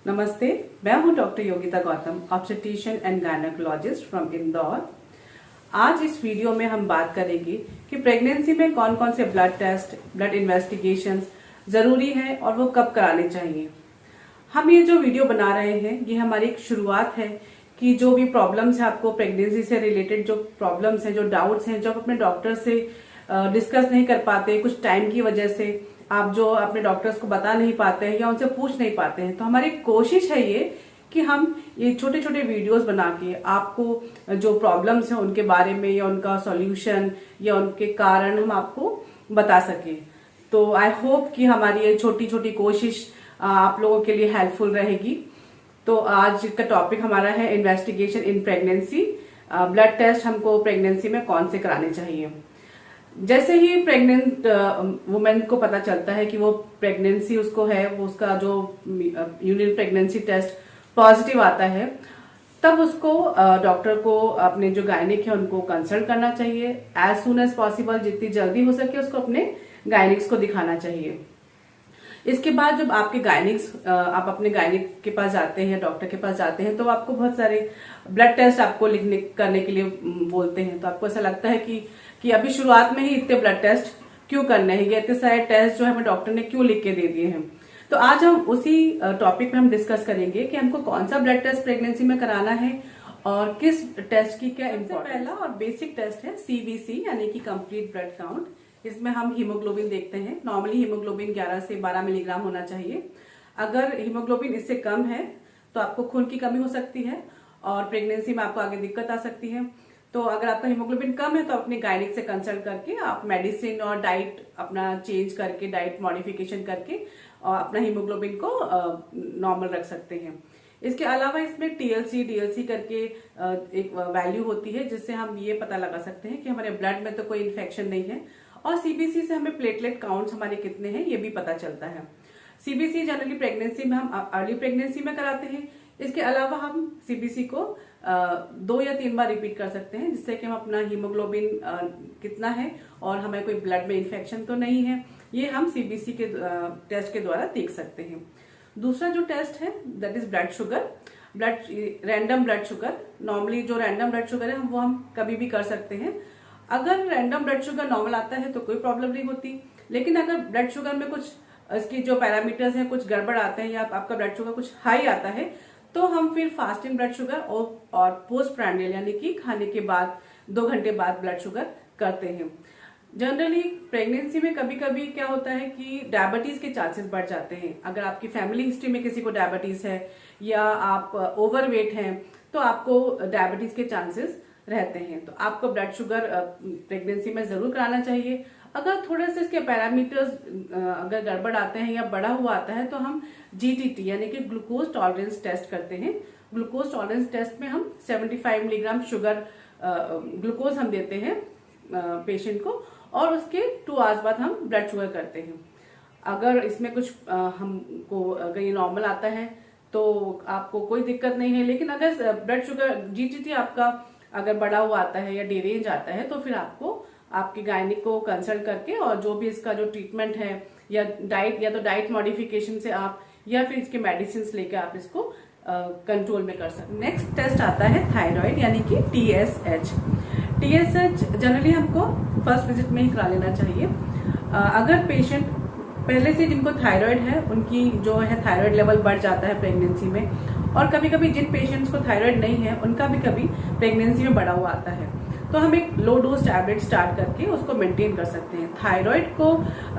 नमस्ते, मैं हूं doctor Yogita Gautam, obstetrician and gynaecologist from Indore. आज इस वीडियो में हम बात करेंगे कि प्रेगनेंसी में कौन कौन से ब्लड टेस्ट, ब्लड इन्वेस्टिगेशंस जरूरी है और वो कब कराने चाहिए। हम ये जो वीडियो बना रहे हैं ये हमारी एक शुरुआत है कि जो भी प्रॉब्लम्स है, आपको प्रेगनेंसी से रिलेटेड जो प्रॉब्लम्स हैं, जो डाउट्स हैं, जो आप अपने डॉक्टर से डिस्कस नहीं कर पाते कुछ टाइम की वजह से, आप जो अपने डॉक्टर्स को बता नहीं पाते हैं या उनसे पूछ नहीं पाते हैं, तो हमारी कोशिश है ये कि हम ये छोटे छोटे वीडियोस बना के आपको जो प्रॉब्लम्स हैं उनके बारे में या उनका सॉल्यूशन या उनके कारण हम आपको बता सके। तो आई होप कि हमारी ये छोटी छोटी कोशिश आप लोगों के लिए हेल्पफुल रहेगी। तो आज का टॉपिक हमारा है investigation in pregnancy. Blood test हमको प्रेगनेंसी में कौन से कराने चाहिए। जैसे ही प्रेग्नेंट वुमेन को पता चलता है कि वो प्रेगनेंसी उसको है, वो उसका जो यूरिन प्रेगनेंसी टेस्ट पॉजिटिव आता है, तब उसको डॉक्टर को, अपने जो गायनिक है उनको कंसल्ट करना चाहिए। एज सुन एज पॉसिबल, जितनी जल्दी हो सके उसको अपने गायनिक्स को दिखाना चाहिए। इसके बाद जब आपके गायनिक्स, आप अपने गायनिक के पास जाते हैं, डॉक्टर के पास जाते हैं, तो आपको बहुत सारे ब्लड टेस्ट आपको करने के लिए बोलते हैं। तो आपको ऐसा लगता है कि अभी शुरुआत में ही इतने ब्लड टेस्ट क्यों करने हैं, ये इतने सारे टेस्ट जो हमें डॉक्टर ने क्यों लिख के दे दिए हैं। तो आज हम उसी टॉपिक पे हम डिस्कस करेंगे कि हमको कौन सा ब्लड टेस्ट प्रेगनेंसी में कराना है और किस टेस्ट की क्या इम्पोर्टेंस। पहला और बेसिक टेस्ट है सीबीसी, यानी कि कंप्लीट ब्लड काउंट। इसमें हम हीमोग्लोबिन देखते हैं। नॉर्मली हीमोग्लोबिन 11 से 12 मिलीग्राम होना चाहिए। अगर हीमोग्लोबिन इससे कम है तो आपको खून की कमी हो सकती है और प्रेगनेंसी में आपको आगे दिक्कत आ सकती है। तो अगर आपका हीमोग्लोबिन कम है तो अपने गायनिक से कंसल्ट करके आप मेडिसिन और डाइट अपना चेंज करके, डाइट मॉडिफिकेशन करके और अपना हीमोग्लोबिन को नॉर्मल रख सकते हैं। इसके अलावा इसमें टीएलसी, डीएलसी करके एक वैल्यू होती है जिससे हम ये पता लगा सकते हैं कि हमारे ब्लड में तो कोई इन्फेक्शन नहीं है। और सीबीसी से हमें प्लेटलेट काउंट्स हमारे कितने हैं ये भी पता चलता है। सीबीसी जनरली प्रेगनेंसी में हम अर्ली प्रेगनेंसी में कराते हैं। इसके अलावा हम सीबीसी को 2 या 3 बार रिपीट कर सकते हैं, जिससे कि हम अपना हीमोग्लोबिन कितना है और हमें कोई ब्लड में इन्फेक्शन तो नहीं है, ये हम सीबीसी के टेस्ट के द्वारा देख सकते हैं। दूसरा जो टेस्ट है that is blood sugar, random blood sugar. Normally जो रैंडम ब्लड शुगर है वो हम कभी भी कर सकते हैं। अगर रैंडम ब्लड शुगर नॉर्मल आता है तो कोई प्रॉब्लम नहीं होती, लेकिन अगर ब्लड शुगर में कुछ इसकी जो पैरामीटर्स हैं कुछ गड़बड़ आते हैं या आपका ब्लड शुगर कुछ हाई आता है, तो हम फिर फास्टिंग ब्लड शुगर और पोस्ट प्रांडियल, यानी कि खाने के बाद 2 घंटे बाद ब्लड शुगर करते हैं। जनरली प्रेगनेंसी में कभी कभी क्या होता है कि डायबिटीज के चांसेस बढ़ जाते हैं। अगर आपकी फैमिली हिस्ट्री में किसी को डायबिटीज है या आप ओवरवेट हैं तो आपको डायबिटीज के चांसेस रहते हैं। तो आपको ब्लड शुगर प्रेगनेंसी में जरूर कराना चाहिए। अगर थोड़े से इसके पैरामीटर्स अगर गड़बड़ आते हैं या बढ़ा हुआ आता है तो हम जीटीटी यानी कि ग्लूकोज टॉलरेंस टेस्ट करते हैं। ग्लूकोज टॉलरेंस टेस्ट में हम 75 मिलीग्राम शुगर ग्लूकोज हम देते हैं पेशेंट को और उसके 2 आवर्स बाद हम ब्लड शुगर करते हैं। अगर इसमें कुछ हमको अगर ये नॉर्मल आता है तो आपको कोई दिक्कत नहीं है, लेकिन अगर ब्लड शुगर जीटीटी आपका अगर बढ़ा हुआ आता है या डेरेंज आता है तो फिर आपको आपके गायनिक को कंसल्ट करके और जो भी इसका जो ट्रीटमेंट है या डाइट, या तो डाइट मॉडिफिकेशन से आप या फिर इसके मेडिसिन लेके आप इसको कंट्रोल में कर सकते हैं। नेक्स्ट टेस्ट आता है थायराइड, यानी कि टीएसएच। टीएसएच जनरली हमको फर्स्ट विजिट में ही करा लेना चाहिए। अगर पेशेंट पहले से जिनको थायराइड है उनकी जो है थायराइड लेवल बढ़ जाता है प्रेगनेंसी में, और कभी कभी जिन पेशेंट्स को थायराइड नहीं है उनका भी कभी प्रेगनेंसी में बढ़ा हुआ आता है, तो हम एक लो डोज टैबलेट स्टार्ट करके उसको मेंटेन कर सकते हैं। थायराइड को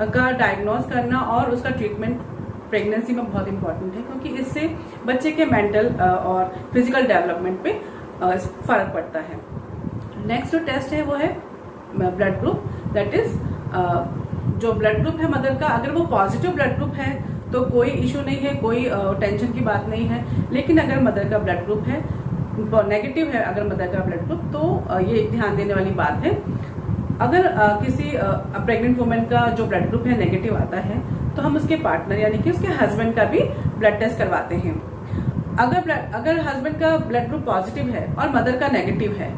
का डायग्नोज करना और उसका ट्रीटमेंट प्रेगनेंसी में बहुत इंपॉर्टेंट है, क्योंकि इससे बच्चे के मेंटल और फिजिकल डेवलपमेंट पे फर्क पड़ता है। नेक्स्ट जो टेस्ट है वो है ब्लड ग्रुप, दैट इज जो ब्लड ग्रुप है मदर का, अगर वो पॉजिटिव ब्लड ग्रुप है तो कोई इशू नहीं है, कोई टेंशन की बात नहीं है। लेकिन अगर मदर का ब्लड ग्रुप है नेगेटिव है, अगर मदर का ब्लड ग्रुप, तो ये एक ध्यान देने वाली बात है। अगर किसी प्रेग्नेंट वुमेन का जो ब्लड ग्रुप है नेगेटिव आता है तो हम उसके पार्टनर यानी कि उसके हस्बैंड का भी ब्लड टेस्ट करवाते हैं। अगर हस्बैंड का ब्लड ग्रुप पॉजिटिव है और मदर का नेगेटिव है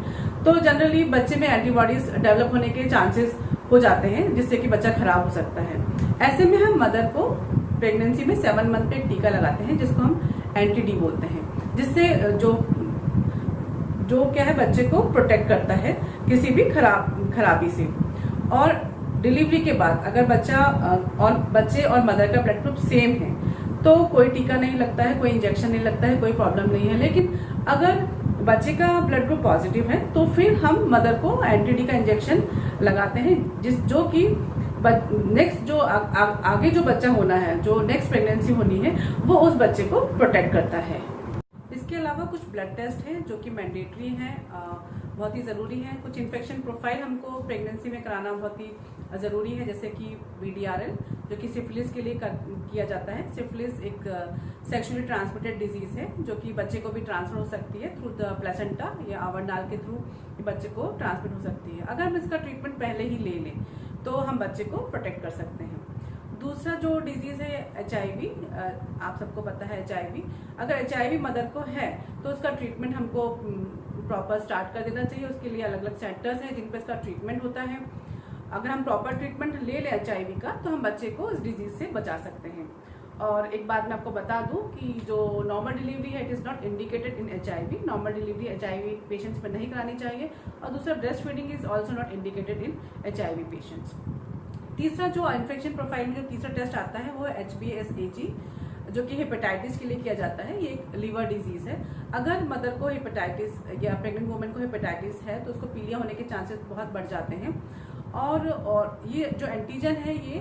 तो जनरली बच्चे में एंटीबॉडीज डेवलप होने के चांसेस हो जाते हैं, जिससे कि बच्चा खराब हो सकता है। ऐसे में हम मदर को प्रेगनेंसी में 7 मंथ पे एक टीका लगाते हैं जिसको हम एंटी-डी बोलते हैं, जिससे जो क्या है बच्चे को प्रोटेक्ट करता है किसी भी खराबी से। और डिलीवरी के बाद अगर बच्चे और मदर का ब्लड ग्रुप सेम है तो कोई टीका नहीं लगता है, कोई इंजेक्शन नहीं लगता है, कोई प्रॉब्लम नहीं है। लेकिन अगर बच्चे का ब्लड ग्रुप पॉजिटिव है तो फिर हम मदर को एंटी-डी का इंजेक्शन लगाते हैं, जो कि नेक्स्ट जो आगे जो बच्चा होना है, जो नेक्स्ट प्रेगनेंसी होनी है, वो उस बच्चे को प्रोटेक्ट करता है। इसके अलावा कुछ ब्लड टेस्ट हैं जो कि मैंडेटरी हैं, बहुत ही ज़रूरी है। कुछ इन्फेक्शन प्रोफाइल हमको प्रेगनेंसी में कराना बहुत ही ज़रूरी है, जैसे कि VDRL जो कि सिफिलिस के लिए किया जाता है। सिफिलिस एक सेक्सुअली ट्रांसमिटेड डिजीज है जो कि बच्चे को भी ट्रांसफर हो सकती है थ्रू द प्लेसेंटा या आवरनाल के थ्रू बच्चे को ट्रांसमिट हो सकती है। अगर हम इसका ट्रीटमेंट पहले ही ले लें तो हम बच्चे को प्रोटेक्ट कर सकते हैं। दूसरा जो डिजीज है HIV, आप सबको पता है HIV। अगर HIV मदर को है तो उसका ट्रीटमेंट हमको प्रॉपर स्टार्ट कर देना चाहिए। उसके लिए अलग अलग सेंटर्स हैं जिन पर इसका ट्रीटमेंट होता है। अगर हम प्रॉपर ट्रीटमेंट ले लें HIV का तो हम बच्चे को इस डिजीज से बचा सकते हैं। और एक बात मैं आपको बता दूं कि जो नॉर्मल डिलीवरी है it is not indicated in HIV। Normal delivery HIV patients में नहीं करानी चाहिए। और दूसरा, breast feeding is also not indicated in HIV patients. तीसरा जो इन्फेक्शन प्रोफाइल में जो तीसरा टेस्ट आता है वो है HBsAg, जो कि हेपेटाइटिस के लिए किया जाता है। ये एक लीवर डिजीज है। अगर मदर को हेपेटाइटिस या प्रेग्नेंट वुमेन को हेपेटाइटिस है तो उसको पीलिया होने के चांसेस बहुत बढ़ जाते हैं। और ये जो एंटीजन है ये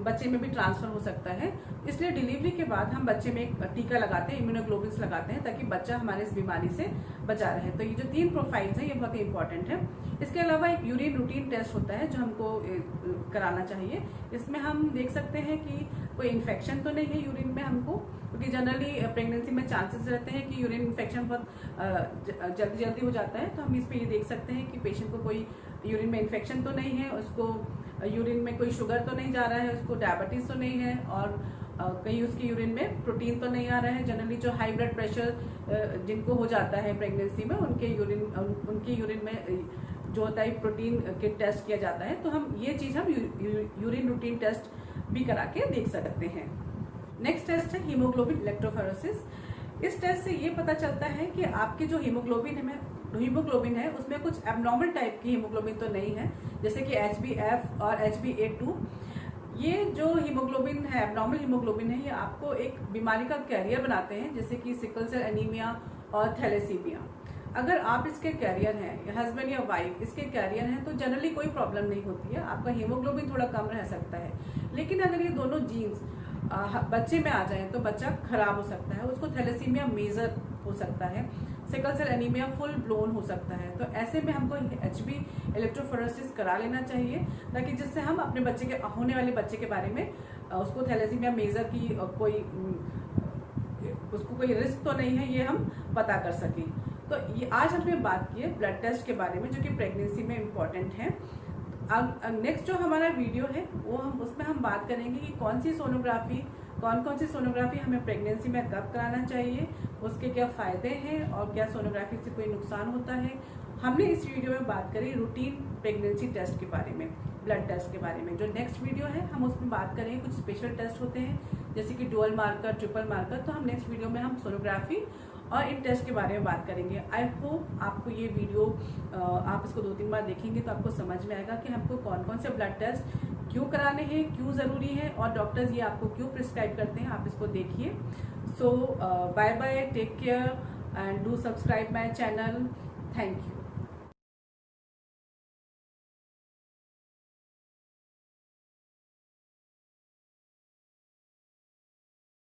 बच्चे में भी ट्रांसफर हो सकता है। इसलिए डिलीवरी के बाद हम बच्चे में एक टीका लगाते हैं, इम्यूनोग्लोबिन्स लगाते हैं, ताकि बच्चा हमारे इस बीमारी से बचा रहे। तो ये जो 3 प्रोफाइल्स हैं ये बहुत ही इंपॉर्टेंट है। इसके अलावा एक यूरिन रूटीन टेस्ट होता है जो हमको कराना चाहिए। इसमें हम देख सकते हैं कि कोई इन्फेक्शन तो नहीं है यूरिन में हमको, क्योंकि जनरली प्रेगनेंसी में चांसेस रहते हैं कि यूरिन इन्फेक्शन बहुत जल्दी हो जाता है। तो हम इस पे ये देख सकते हैं कि पेशेंट को कोई यूरिन में इन्फेक्शन तो नहीं है, उसको यूरिन में कोई शुगर तो नहीं जा रहा है, उसको डायबिटीज तो नहीं है, और कहीं उसकी यूरिन में प्रोटीन तो नहीं आ रहा है। जनरली जो हाई ब्लड प्रेशर जिनको हो जाता है प्रेगनेंसी में उनके यूरिन में जो होता है प्रोटीन के टेस्ट किया जाता है। तो हम ये चीज हम यूरिन रूटीन टेस्ट भी करा के देख सकते हैं। नेक्स्ट टेस्ट है हीमोग्लोबिन इलेक्ट्रोफोरेसिस। इस टेस्ट से ये पता चलता है कि आपके जो हीमोग्लोबिन है उसमें कुछ एबनॉर्मल टाइप की हीमोग्लोबिन तो नहीं है, जैसे कि HbF और HbA2। ये जो हीमोग्लोबिन है, एबनॉर्मल हीमोग्लोबिन है, ये आपको एक बीमारी का कैरियर बनाते हैं, जैसे कि सिकल सेल एनीमिया और थैलेसीमिया। अगर आप इसके कैरियर हैं, हस्बैंड या वाइफ इसके कैरियर हैं, तो जनरली कोई प्रॉब्लम नहीं होती है, आपका हीमोग्लोबिन थोड़ा कम रह सकता है। लेकिन अगर ये दोनों जीन्स बच्चे में आ जाए तो बच्चा खराब हो सकता है, उसको थैलेसीमिया मेजर हो सकता है, sickle cell anaemia full blown हो सकता है। तो ऐसे में हमको HB इलेक्ट्रोफोरेसिस करा लेना चाहिए, ताकि जिससे हम अपने बच्चे के होने वाले बच्चे के बारे में उसको थैलेसीमिया मेजर की उसको कोई रिस्क तो नहीं है, ये हम पता कर सकें। तो ये आज हमने बात की है ब्लड टेस्ट के बारे में, जो कि प्रेगनेंसी में इम्पोर्टेंट है। अब नेक्स्ट जो हमारा वीडियो है वो उसमें हम बात करेंगे कि कौन कौन सी सोनोग्राफी हमें प्रेगनेंसी में कब कराना चाहिए, उसके क्या फायदे हैं और क्या सोनोग्राफी से कोई नुकसान होता है। हमने इस वीडियो में बात करी रूटीन प्रेगनेंसी टेस्ट के बारे में, ब्लड टेस्ट के बारे में। जो नेक्स्ट वीडियो है हम उसमें बात करेंगे कुछ स्पेशल टेस्ट होते हैं, जैसे कि डुअल मार्कर, ट्रिपल मार्कर। तो हम नेक्स्ट वीडियो में हम सोनोग्राफी और इन टेस्ट के बारे में बात करेंगे। आई होप आपको ये वीडियो आप इसको 2-3 बार देखेंगे तो आपको समझ में आएगा कि हमको कौन कौन से ब्लड टेस्ट क्यों कराने हैं, क्यों ज़रूरी है, और डॉक्टर्स ये आपको क्यों प्रिस्क्राइब करते हैं। आप इसको देखिए। So bye bye, take care and do subscribe my channel. Thank you.